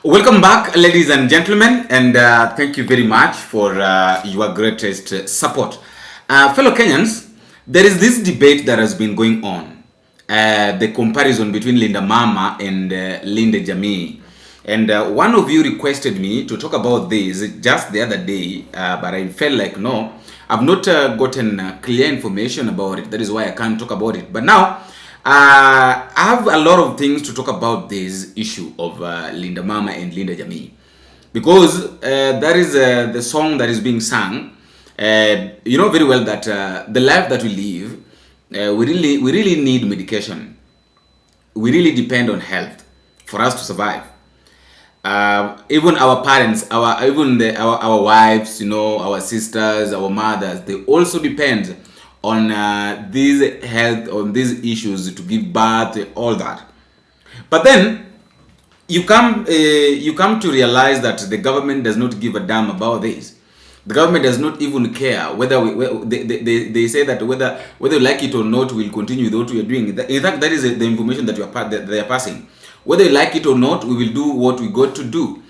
Welcome back, ladies and gentlemen, and thank you very much for your greatest support. Fellow Kenyans, there is this debate that has been going on, the comparison between Linda Mama and Linda Jamii. And one of you requested me to talk about this just the other day, but I felt like, no, I've not gotten clear information about it. That is why I can't talk about it. But now, I have a lot of things to talk about this issue of Linda Mama and Linda Jamii, because that is the song that is being sung. You know very well that the life that we live, we really need medication. We really depend on health for us to survive. Even our parents, our wives, you know, our sisters, our mothers, they also depend on these health, on these issues to give birth, all that. But then you come to realize that the government does not give a damn about this. The government does not even care whether they say that whether you like it or not, we'll continue with what we are doing. In fact, that is the information that they are passing. Whether you like it or not, we will do what we got to do.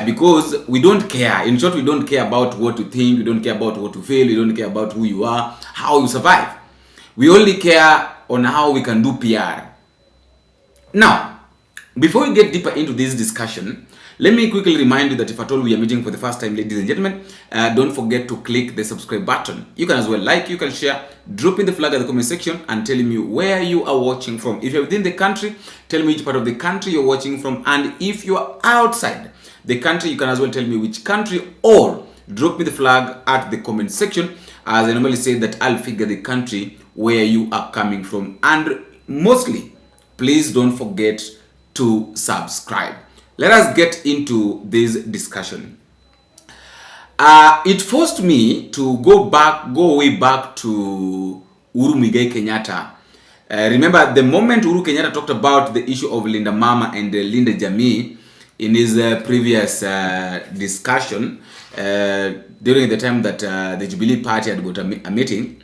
Because we don't care. In short, we don't care about what you think, we don't care about what you feel, we don't care about who you are, how you survive. We only care on how we can do PR. Now, before we get deeper into this discussion, let me quickly remind you that if at all we are meeting for the first time, ladies and gentlemen, don't forget to click the subscribe button. You can as well like, you can share, drop in the flag at the comment section and tell me where you are watching from. If you're within the country, tell me which part of the country you're watching from, and if you are outside the country, you can as well tell me which country, or drop me the flag at the comment section. As I normally say, that I'll figure the country where you are coming from. And mostly, please don't forget to subscribe. Let us get into this discussion. It forced me to go way back to Uhuru Muigai Kenyatta. Remember, the moment Uhuru Kenyatta talked about the issue of Linda Mama and Linda Jamii in his previous discussion, during the time that the Jubilee Party had got a meeting,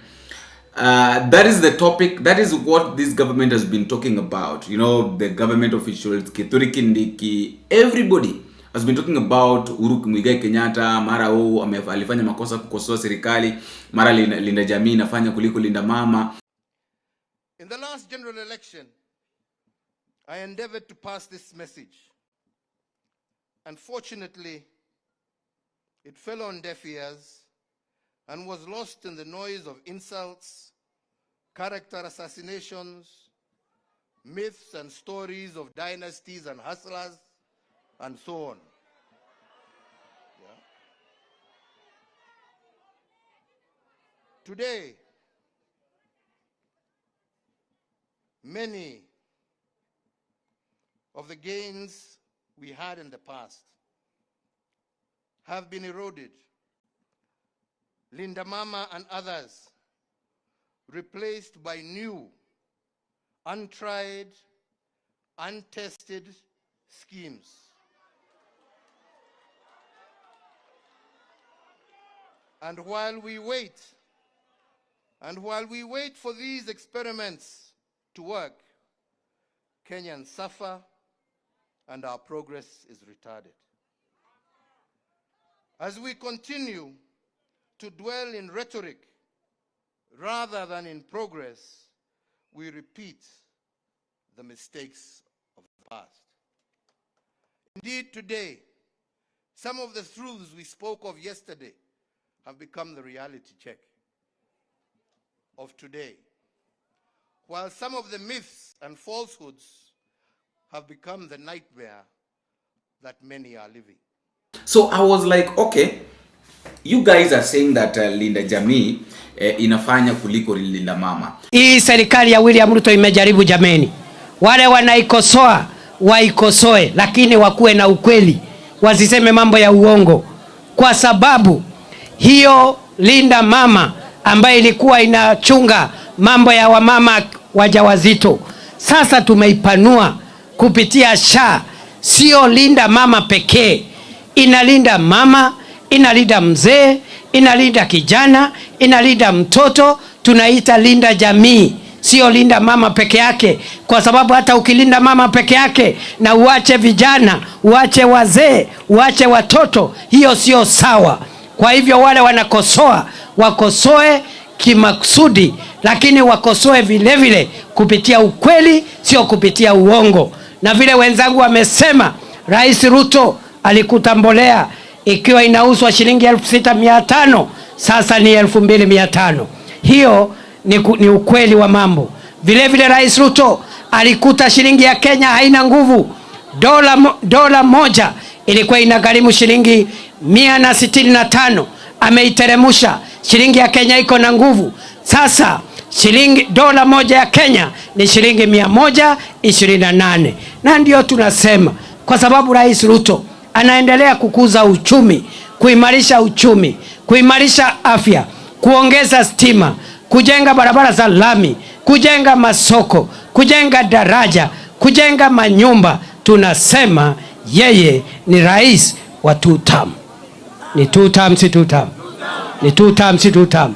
that is the topic, that is what this government has been talking about. You know, the government officials, Kithure Kindiki, everybody has been talking about Uhuru Muigai Kenyatta, mara alifanya makosa kukosoa serikali, mara Linda Jamii nafanya kuliko Linda Mama. In the last general election, I endeavored to pass this message. Unfortunately, it fell on deaf ears and was lost in the noise of insults, character assassinations, myths and stories of dynasties and hustlers, and so on. Yeah. Today, many of the gains we had in the past have been eroded. Linda Mama and others replaced by new, untried, untested schemes. And while we wait for these experiments to work, Kenyans suffer and our progress is retarded. As we continue to dwell in rhetoric rather than in progress, we repeat the mistakes of the past. Indeed, today, some of the truths we spoke of yesterday have become the reality check of today, while some of the myths and falsehoods have become the nightmare that many are living. So I was like, okay, you guys are saying that Linda Jamii inafanya kuliko Linda Mama. Hii serikali ya William Ruto imejaribu jameni. Wale wanaikosoa waikosoe, lakini wakuwe na ukweli, wasiseme mambo ya uongo. Kwa sababu hiyo Linda Mama ambaye ilikuwa inachunga mambo ya wamama wajawazito, sasa tumeipanua kupitia SHA. Sio Linda Mama pekee, inalinda mama, inalinda mzee, inalinda kijana, inalinda mtoto, tunaita Linda Jamii. sio linda mama peke yake, kwa sababu hata ukilinda mama peke yake na uache vijana, uache wazee, uache watoto, hiyo sio sawa. Kwa hivyo wale wanakosoa, wakosoe kimakusudi, lakini wakosoe vile vile kupitia ukweli, sio kupitia uongo. Na vile wenzangu wamesema, Rais Ruto alikuta mbolea ikiwa inauzwa shilingi 6,500, sasa ni 2,500. Hiyo ni ukweli wa mambo. Vile vile Rais Ruto alikuta shilingi ya Kenya haina nguvu. Dola moja ilikuwa inagharimu shilingi 165, ameiteremusha. Shilingi ya Kenya iko na nguvu. Sasa dola moja ya Kenya ni shilingi 128. Na ndio tunasema, kwa sababu Rais Ruto anaendelea kukuza uchumi, kuimarisha uchumi, kuimarisha afya, kuongeza stima, kujenga barabara za lami, kujenga masoko, kujenga daraja, kujenga manyumba. Tunasema yeye ni rais wa 2 term. Ni 2 term, si 2 term. Ni 2 term, si 2 term.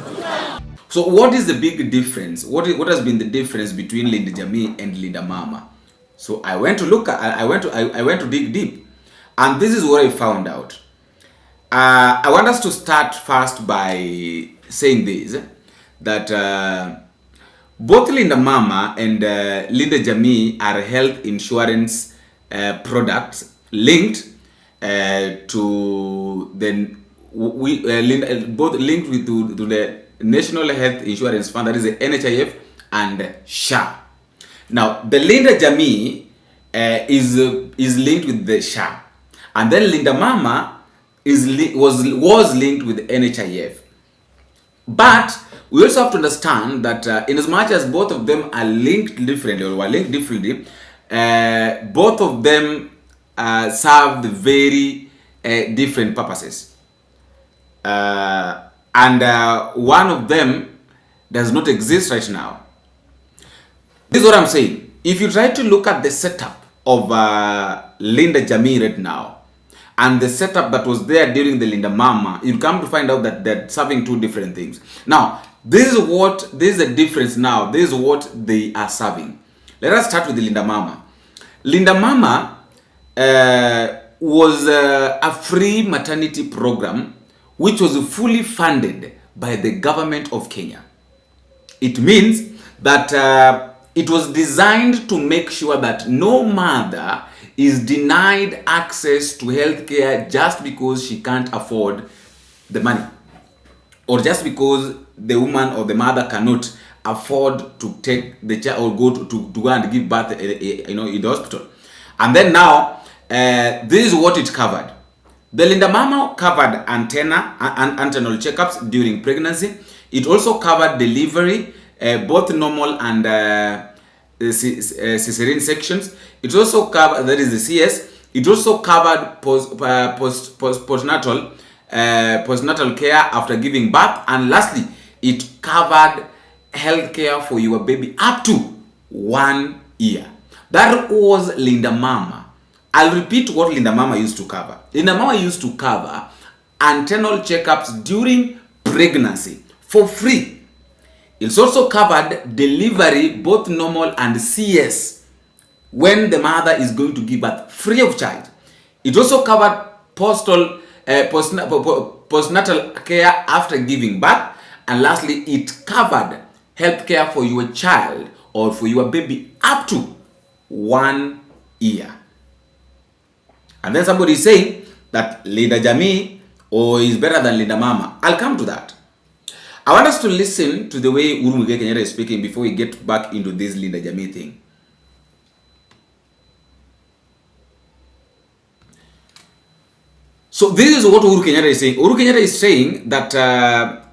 So what is the big difference? What has been the difference between Linda Jamii and Linda Mama? So I went to dig deep, and this is what I found out. I want us to start first by saying this, that both Linda Mama and Linda Jamii are health insurance products linked to both linked to the National Health Insurance Fund, that is the NHIF, and SHA. Now, the Linda Jamii is linked with the SHA, and then Linda Mama was linked with the NHIF. But we also have to understand that in as much as both of them are linked differently, or were linked differently, both of them serve very different purposes. And one of them does not exist right now. This is what I'm saying. If you try to look at the setup of Linda Jamii right now and the setup that was there during the Linda Mama, you come to find out that they're serving 2 different things. Now, this is the difference now. This is what they are serving. Let us start with the Linda Mama. Linda Mama was a free maternity program which was fully funded by the government of Kenya. It means that it was designed to make sure that no mother is denied access to health care just because she can't afford the money, or just because the woman or the mother cannot afford to take the child or go to go and give birth in the hospital. And then now this is what it covered. The Linda Mama covered antenatal checkups during pregnancy. It also covered delivery, both normal and cesarean sections. It also covered, that is the CS. It also covered postnatal care after giving birth, and lastly, it covered health care for your baby up to 1 year. That was Linda Mama. I'll repeat what Linda Mama used to cover. Linda Mama used to cover antenatal checkups during pregnancy for free. It's also covered delivery, both normal and CS, when the mother is going to give birth, free of charge. It also covered postnatal care after giving birth, and lastly, it covered health care for your child or for your baby up to 1 year. And then somebody is saying that Linda Jamii is better than Linda Mama. I'll come to that. I want us to listen to the way Uhuru Muigai Kenyatta is speaking before we get back into this Linda Jamii thing. So this is what Uhuru Kenyatta is saying. Uhuru Kenyatta is saying that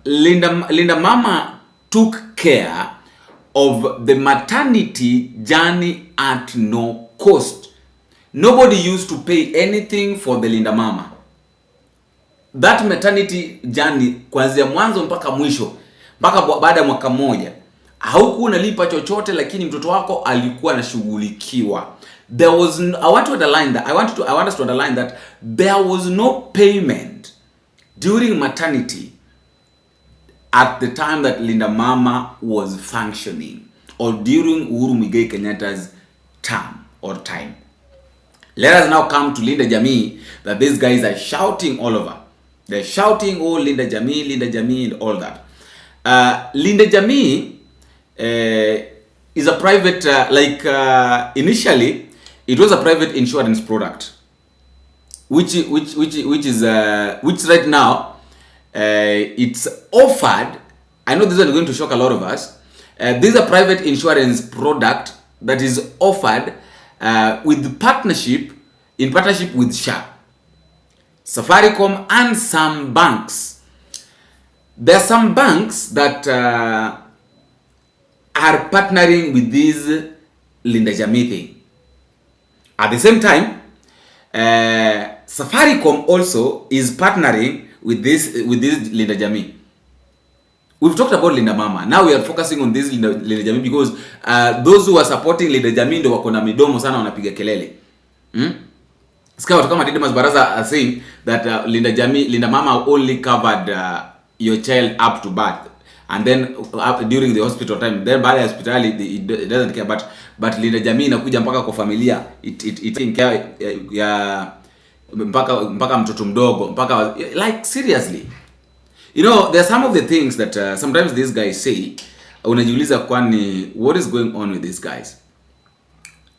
Linda Mama took care of the maternity journey at no cost. Nobody used to pay anything for the Linda Mama. That maternity journey, kuanzia mwanzo mpaka mwisho, mpaka baada ya mwaka mmoja, haukuwa unalipa chochote, lakini mtoto wako alikuwa anashughulikiwa. There was I want to underline that. I want us to underline that there was no payment during maternity at the time that Linda Mama was functioning. or during Uhuru Muigai Kenyatta's term or time. Let us now come to Linda Jamii, that these guys are shouting all over. They're shouting, oh, Linda Jamii, and all that. Linda Jamii is a private, initially, it was a private insurance product, which right now, it's offered. I know this is going to shock a lot of us. This is a private insurance product that is offered in partnership with SHA, Safaricom, and some banks. There are some banks that are partnering with this Linda Jamii thing. At the same time, Safaricom also is partnering with this Linda Jamii. We've talked about Linda Mama. Now we are focusing on this Linda Jamii because those who are supporting Linda Jamii ndo wako na midomo sana wanapiga kelele. Sika watu kama Didimas Baraza are saying that Linda Mama only covered your child up to birth, and then during the hospital time, then baada ya hospitali it doesn't care, but Linda Jamii inakuja mpaka kwa familia, it taking care ya mpaka mtoto mdogo, mpaka, like, seriously. You know, there are some of the things that sometimes these guys say, unajiuliza kwani what is going on with these guys.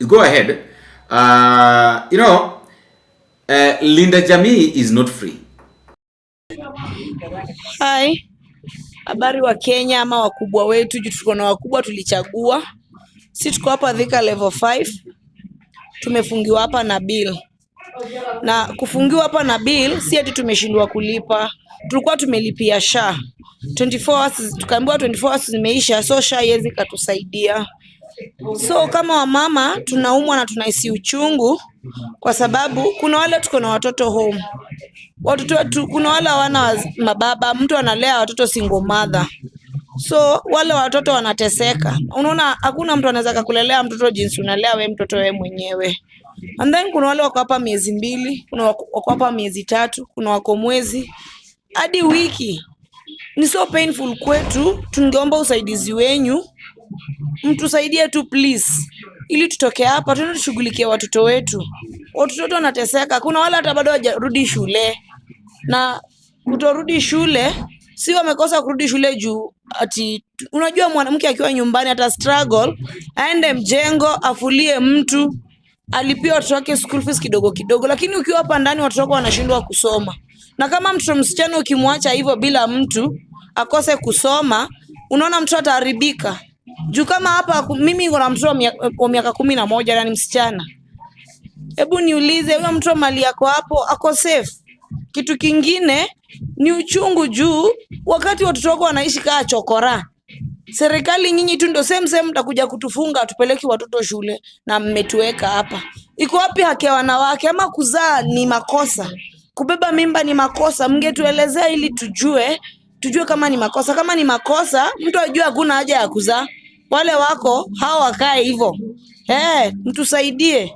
Go ahead. Linda Jamii is not free. Hi. Habari wa Kenya ama wakubwa wetu, tuko na wakubwa tulichagua. Sisi tuko hapa Thika level 5. Tumefungiwa hapa na bill. Na kufungiwa hapa na bill si ati tumeshindwa kulipa. Tulikuwa tumelipia SHA 24 hours, tukaambiwa 24 hours zimeisha, so SHA haiwezi katusaidia. So kama wamama tunaumwa na tunahisi uchungu kwa sababu kuna wale tuko na watoto home. Watoto wetu, kuna wale hawana mababa, mtu analea watoto single mother. So wale watoto wanateseka. Unaona hakuna mtu anaweza kukulelea mtoto jinsi unalea wewe mtoto wewe mwenyewe. And then kuna wale wako hapa miezi 2, kuna wako hapa miezi 3, kuna wako mwezi hadi wiki. Ni so painful kwetu. Tungeomba usaidizi wenyu, mtusaidie tu please, ili tutoke hapa tuende tushughulikie watoto wetu. Watoto wetu wanateseka. Kuna wale hata bado hawajarudi shule, na kutorudi shule si wamekosa kurudi shule juu ati, unajua mwanamke akiwa nyumbani ata struggle aende mjengo afulie mtu alipia watoto wake school fees kidogo kidogo, lakini ukiwa hapa ndani watoto wako wanashindwa kusoma. Na kama mtoto msichana ukimwacha hivyo bila mtu akose kusoma, unaona mtoto ataharibika. Juu kama hapa mimi niko na mtoto wa miaka 11 na ni msichana. Hebu niulize huyo mtoto mali yako hapo ako safe? Kitu kingine ni uchungu juu wakati watoto wako wanaishi kaa chokora. Serikali nyinyi tu ndo same mtakuja kutufunga tupeleki watoto shule na mmetuweka hapa. Iko wapi haki ya wanawake? Ama kuzaa ni makosa, kubeba mimba ni makosa? Mngetuelezea ili tujue kama ni makosa. Kama ni makosa, mtu ajue hakuna haja ya kuzaa. Wale wako hao wakae hivyo. Mtusaidie.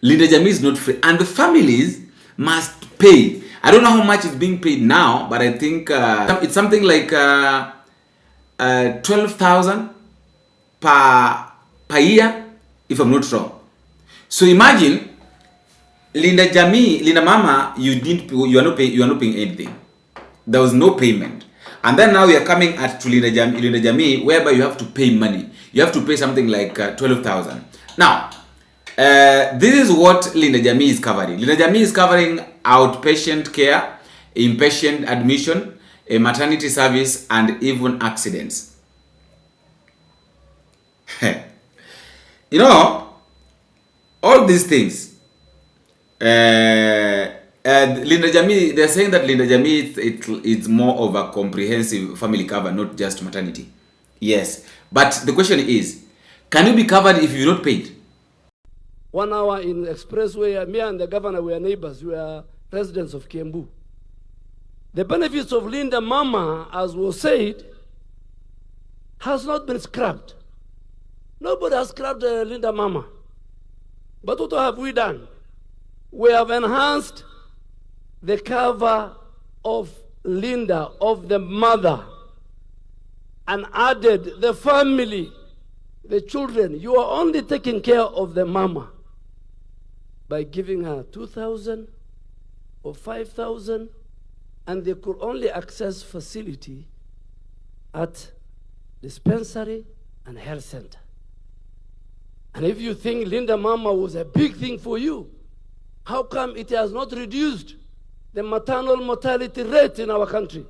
Linda Jamii is not free, and the families must pay. I don't know how much is being paid now, but I think it's something like 12,000 per year, if I'm not wrong. So imagine, Linda Jamii, Linda Mama, you are not paying anything. There was no payment, and then now you are coming to Linda Jamii, whereby you have to pay money. You have to pay something like 12,000. Now, this is what Linda Jamii is covering. Linda Jamii is covering outpatient care, inpatient admission, a maternity service, and even accidents. You know, all these things. Linda Jamii, they're saying that Linda Jamii it's more of a comprehensive family cover, not just maternity. Yes, but the question is, can you be covered if you're not paid? 1 hour in expressway, me and the governor were neighbors. We are residents of Kiambu. The benefits of Linda Mama, as was said, has not been scrapped. Nobody has scrapped Linda Mama. But what have we done? We have enhanced the cover of Linda of the mother and added the family, the children, you are only taking care of the mama by giving her 2,000 or 5,000, and they could only access facility at dispensary and health center. And if you think Linda Mama was a big thing for you, how come it has not reduced the maternal mortality rate in our country?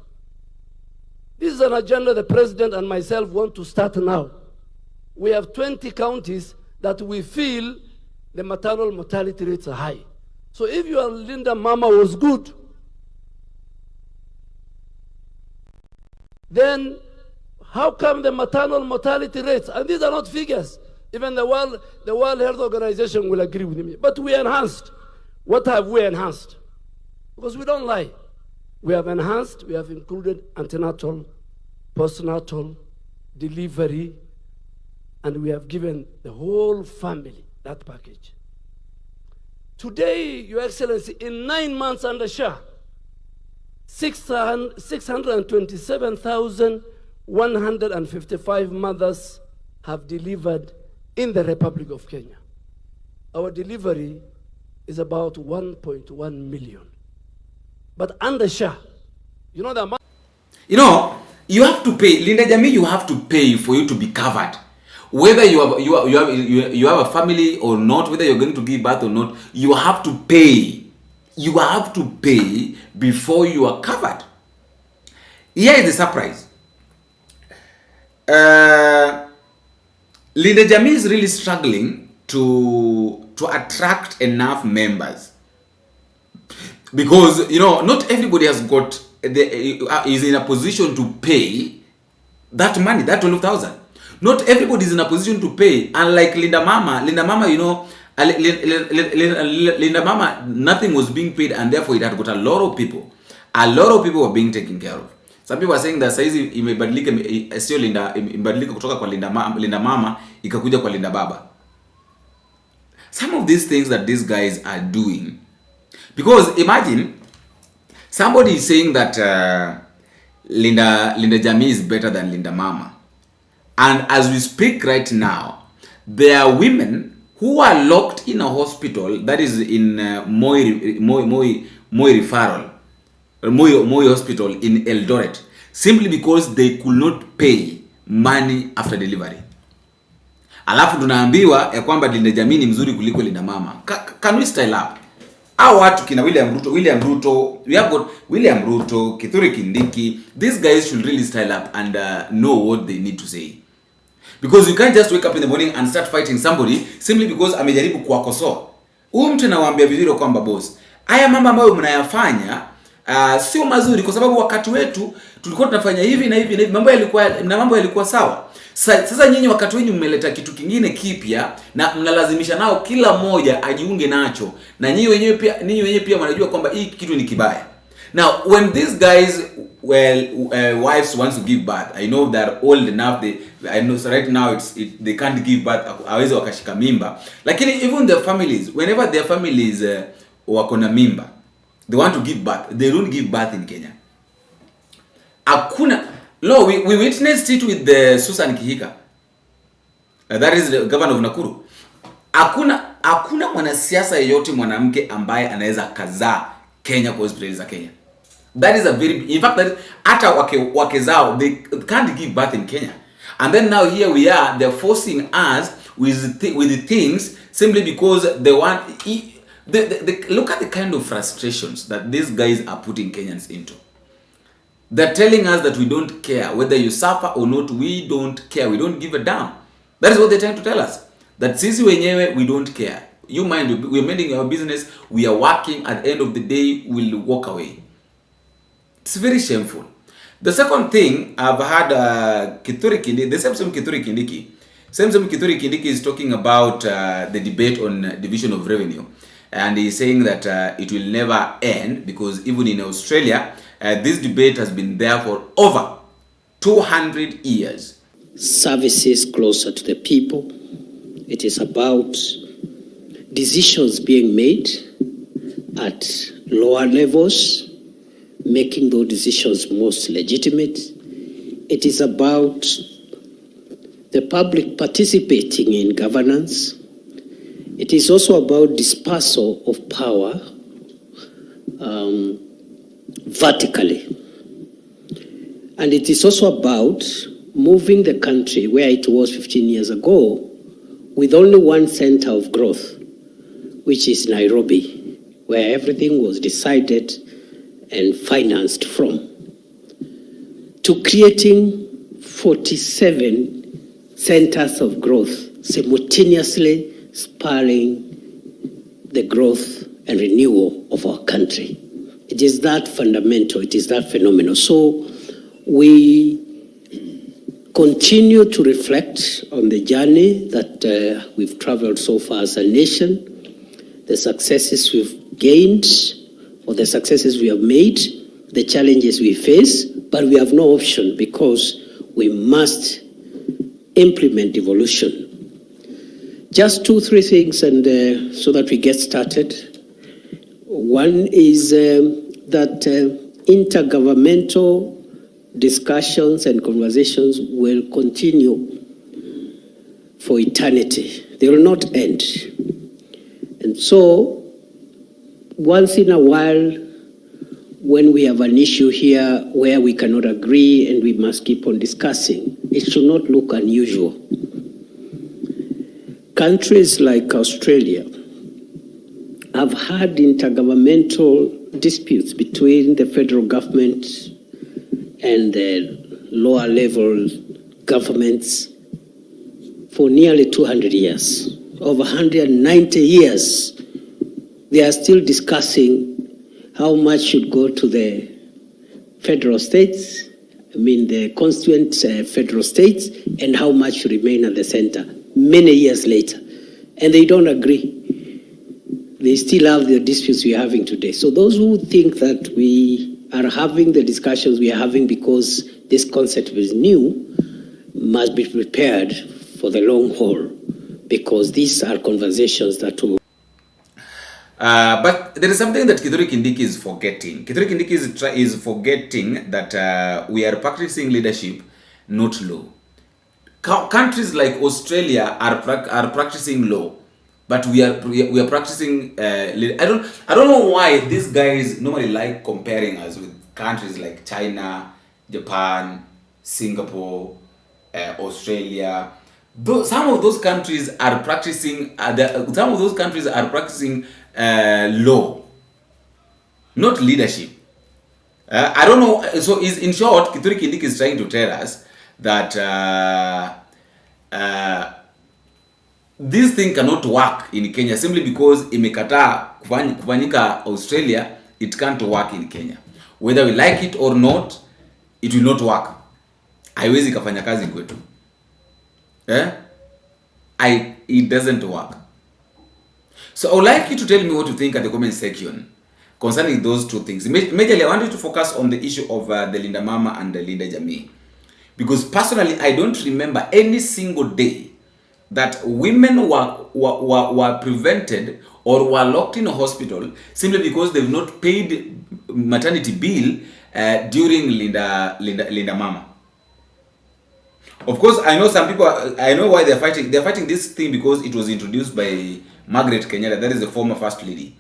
This is an agenda the president and myself want to start now. We have 20 counties that we feel the maternal mortality rates are high. So if your Linda Mama was good, then how come the maternal mortality rates, and these are not figures, even the World Health Organization will agree with me, but we enhanced. What have we enhanced? Because we don't lie. We have enhanced, we have included antenatal, postnatal, delivery, and we have given the whole family that package. Today, Your Excellency, in 9 months under Shah, 627,155 mothers have delivered in the Republic of Kenya. Our delivery is about 1.1 million. But under Shah, you know the amount. You know, you have to pay. Linda Jamii, you have to pay for you to be covered. Whether you have a family or not, whether you're going to give birth or not, you have to pay. You have to pay before you are covered. Here is the surprise. Linda Jamii is really struggling to attract enough members, because you know not everybody has got is in a position to pay that money, that 12,000. Not everybody is in a position to pay. Unlike Linda Mama, you know, Linda Mama, nothing was being paid, and therefore it had got a lot of people. A lot of people were being taken care of. Some people are saying that saizi imebadilika, sio Linda, imebadilika kutoka kwa Linda Mama ikakuja kwa Linda Baba. Some of these things that these guys are doing, because imagine somebody is saying that Linda Jamii is better than Linda Mama, and as we speak right now, there are women who are locked in a hospital that is in Moi referral, Moi Hospital in Eldoret, simply because they could not pay money after delivery. Alafu tunaambiwa ya kwamba Linda Jamii ni mzuri kuliko Linda Mama. Can we style up? Hao watu kina William Ruto, we have got William Ruto, Kithure Kindiki. These guys should really style up and know what they need to say. Because you can't just wake up in the morning and start fighting somebody simply because amejaribu kuwakosoa. Huyu mtu anawaambia vizuri kwamba boss, haya mambo ambayo mnayafanya sio mazuri, kwa sababu wakati wetu tulikuwa tunafanya hivi na hivi na hivi, mambo yalikuwa sawa. Sasa nyinyi wakati wenu mmeleta kitu kingine kipya na mnalazimisha nao kila mmoja ajiunge nacho, na ninyi wenyewe pia mnajua kwamba hii kitu ni kibaya. Now when these guys wives wants to give birth, I know they're old enough, I know so right now they can't give birth, hawezi wakashika mimba, lakini even their families, whenever their families wako na mimba, they want to give birth, they don't give birth in Kenya. Hakuna. No, we witnessed it with the Susan Kihika. That is the governor of Nakuru. Hakuna mwanasiasa yeyote mwanamke ambaye anaweza kazaa Kenya kwa hospitali za Kenya. That is a very, in fact, that hata wake zao, they can't give birth in Kenya. And then now here we are, they're forcing us with the things simply because they want. Look at the kind of frustrations that these guys are putting Kenyans into. They're telling us that we don't care whether you suffer or not. We don't care. We don't give a damn. That is what they're trying to tell us. That sisi wenyewe, we don't care. You mind, we're minding our business. We are working. At the end of the day, we'll walk away. It's very shameful. The second thing, I've had Kithure Kindiki, the same Kithure Kindiki. Kithure Kindiki is talking about the debate on division of revenue. And he's saying that it will never end, because even in Australia, this debate has been there for over 200 years. Services closer to the people. It is about decisions being made at lower levels making those decisions most legitimate. It is about the public participating in governance. It is also about dispersal of power vertically. And it is also about moving the country where it was 15 years ago with only one center of growth, which is Nairobi, where everything was decided and financed from, to creating 47 centers of growth, simultaneously spurring the growth and renewal of our country. It is that fundamental, it is that phenomenal. So we continue to reflect on the journey that we've traveled so far as a nation, the successes we've gained, or the successes we have made, the challenges we face, but we have no option because we must implement evolution. Just 2-3 things, and so that we get started. One is that intergovernmental discussions and conversations will continue for eternity. They will not end. And so, once in a while, when we have an issue here where we cannot agree and we must keep on discussing, it should not look unusual. Countries like Australia have had intergovernmental disputes between the federal government and the lower level governments for nearly 200 years. Over 190 years, they are still discussing how much should go to the federal states, the constituent federal states, and how much should remain at the center many years later. And they don't agree. They still have the disputes we are having today. So those who think that we are having the discussions we are having because this concept is new must be prepared for the long haul, because these are conversations that will... But there is something that Kithure Kindiki is forgetting. Kithure Kindiki is forgetting that we are practicing leadership, not law. Countries like Australia are practicing law, but we are practicing. I don't know why these guys normally like comparing us with countries like China, Japan, Singapore, Australia. Some of those countries are practicing. Law, not leadership. I don't know. So, in short, Kithure Kindiki is trying to tell us that this thing cannot work in Kenya simply because imekataa kufanyika Australia. It can't work in Kenya, whether we like it or not. It will not work. Haiwezi kafanya kazi kwetu. It doesn't work. So I would like you to tell me what you think at the comment section concerning those two things. Majorly, I want you to focus on the issue of the Linda Mama and the Linda Jamii. Because personally, I don't remember any single day that women were prevented or were locked in a hospital simply because they've not paid maternity bill during Linda Mama. Of course, I know some people, I know why they're fighting. They're fighting this thing because it was introduced by Margaret Kenyatta, that is the former First Lady.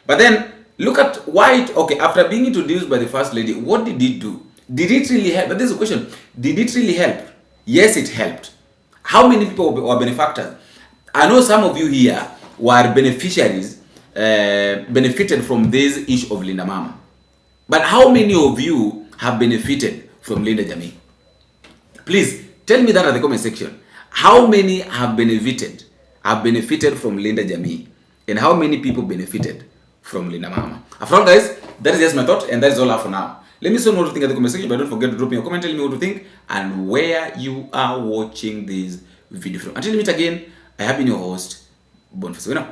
But then, look at why after being introduced by the First Lady, what did it do? Did it really help? But there's a question. Did it really help? Yes, it helped. How many people were benefactors? I know some of you here were beneficiaries, benefited from this issue of Linda Mama. But how many of you have benefited from Linda Jamii? Please, tell me that at the comment section. How many have benefited from Linda Jamii? And how many people benefited from Linda Mama? After all, guys, that is just my thought, and that is all I have for now. Let me know what you think at the comment section, but don't forget to drop me a comment, tell me what you think, and where you are watching this video from. Until we meet again, I have been your host, Boniface Wina.